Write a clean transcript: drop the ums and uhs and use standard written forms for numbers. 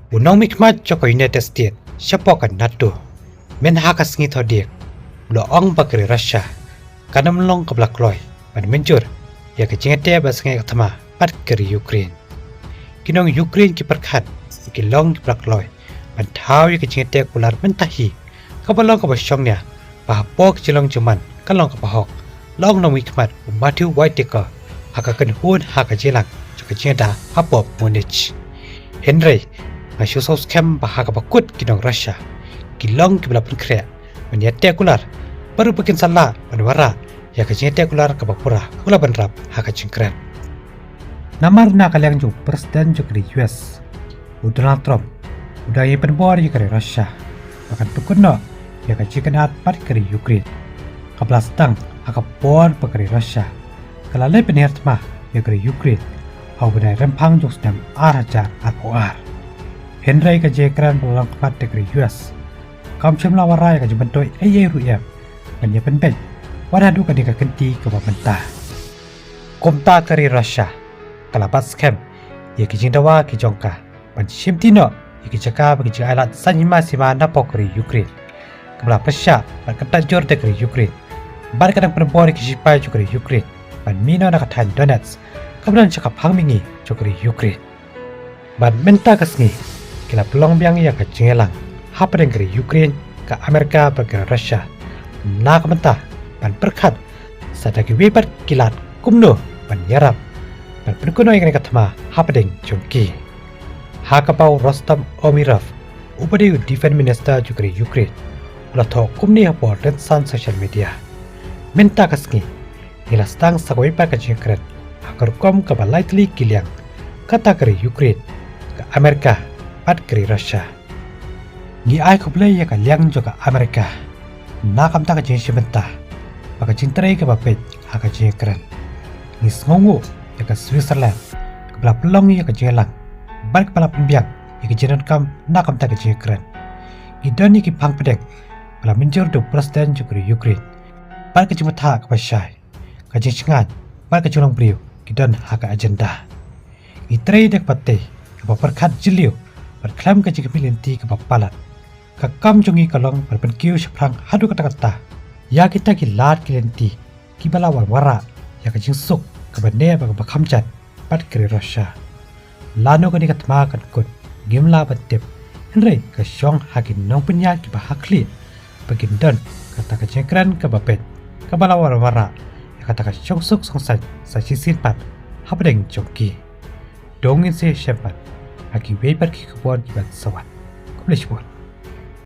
Unang mikmat joko United States syapokan NATO men hakas ngi thodiek lo ong bakri Russia kanam long keblak loy pan menjur ya kecingete bas ngi thama pat keri Ukraine kinong Ukraine ki perkhat ki long ki blak loy pan thau ya kecingete kular mentahi kabalong kabasyong nya pahapok cilong cuman kalong kapahok long no mikmat Matthew Whitaker hakakan hun hakajelang joko cingda hapop Munich Henry Masuk saus kem bahaka bakut kinong Russia kilong kibla pun krea menyete kular baru bikin salah menwara ya kecete kular kabakura kula benrap haka cingkren namar na kalyang ju presiden ju kri US Donald Trump udah ye penbor ye kri Russia bahkan tukunno ya kacikenat pat kri Ukraine kablas tang haka por pakri Russia kalale penhertma ya kri Ukraine au benai rempang ju sedam araja ar Henry kejekran pulang kepat negeri US. Kaum cemla warai kaji bentoi ru'yam. Menyepen ben. Wadadu kadika kenti ke mentah. Komta kari Russia. Kalabat scam. Ia kijindawa kijongka. Panjim tino. Ia kijaka bagi jika alat sanyima sima napok kari Ukraine. Kebela pesya. Ban ketat jor kari Ukraine. Ban kadang penebori kisipai kari Ukraine. Ban mino nakatan Donetsk. Kemudian cakap hangmingi kari Ukraine. Ban menta kesngi. Kila pelong biang ia ke cengelang hapa dari Ukraine ke Amerika pergi Russia nak mentah ban perkat sadaki webat kilat kumno ban yarap ban perkuno yang katma hapa deng jongki hakapau Rostam Omirov upadi defense minister juga Ukraine ulah tho kumni hapo rensan social media menta kasngi ila stang sagoi pa ka jengkret hakar kom ka lightly kiliang kata kari Ukraine ke Amerika pat kri Russia. Ni ai kublai ya kaliang juga Amerika. Nakam tak jeng sebentar. Baka cintai ke bapet haka jeng keren. Ni ngongu ya ke Switzerland. Kebela pelong ya ke jelang. Balik kepala pembiang ya ke jenan kam nakam tak jeng keren. Ni doni ki pang pedek. Bala menjur do presiden juga Ukraine. Balik ke jemata ke pasyai. Kajeng cengan. Balik ke culang beriu. Ki don haka agenda. Ni trai dek patay. Kebaperkat jeliu. Berklam ke jika milinti ke bapalat. Kakam jungi kalong berpenkiu seprang hadu kata-kata. Ya kita gilat kilinti. Kibala warwara. Ya ke jingsuk ke bende baga bakamcat. Pat kiri Russia. Lano ke nikat makan kut. Gimla batip. Henry ke syong hakin nong penya kiba hakli. Bagin don kata ke jengkran ke bapet. Kibala warwara. Ya kata ke syong suk songsan. Sa sisin pat. Hapadeng jongki. Dongin se shepat. Aki weber ki kebuan kibat sawat. Kublish buat.